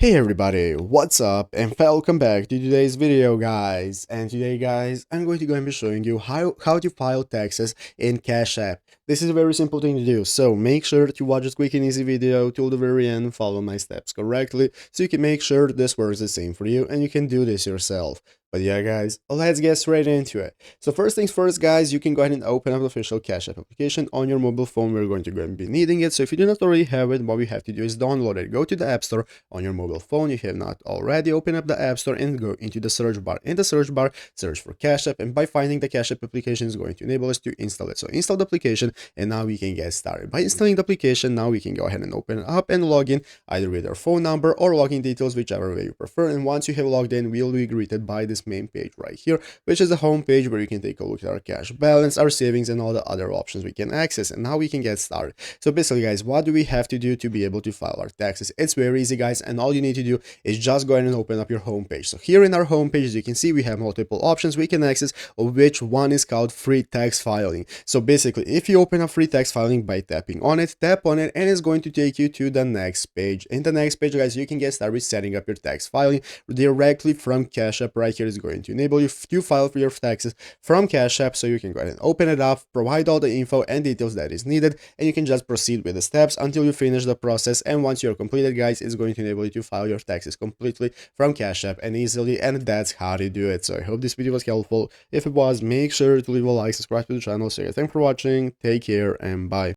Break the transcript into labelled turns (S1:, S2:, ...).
S1: Hey everybody, what's up and welcome back to today's video guys. And today guys, I'm going to go and be showing you how to file taxes in Cash App. This is a very simple thing to do, so make sure to watch this quick and easy video till the very end, follow my steps correctly, so you can make sure this works the same for you and you can do this yourself. But yeah guys, let's get straight into it. So first things first guys, you can go ahead and open up the official Cash App application on your mobile phone. We're going to go and be needing it, so if you do not already have it, what we have to do is download it. Go to the App Store on your mobile phone. If you have not already, open up the App Store and go into the search bar. In the search bar, search for Cash App, and by finding the Cash App application is going to enable us to install it. So install the application and now we can get started. By installing the application, now we can go ahead and open it up and log in either with our phone number or login details, whichever way you prefer. And once you have logged in, we'll be greeted by this main page right here, which is the home page where you can take a look at our cash balance, our savings, and all the other options we can access. And now we can get started. So basically guys, what do we have to do to be able to file our taxes? It's very easy guys, and all you need to do is just go ahead and open up your home page. So here in our home page, as you can see, we have multiple options we can access, of which one is called free tax filing. So basically, if you open up free tax filing by tapping on it, tap on it, and it's going to take you to the next page. In the next page guys, you can get started with setting up your tax filing directly from Cash App. Right here is going to enable you to file for your taxes from Cash App, so you can go ahead and open it up, provide all the info and details that is needed, and you can just proceed with the steps until you finish the process. And once you're completed guys, it's going to enable you to file your taxes completely from Cash App and easily, and that's how to do it. So I hope this video was helpful. If it was, make sure to leave a like, subscribe to the channel. So yeah, thanks for watching, take care, and bye.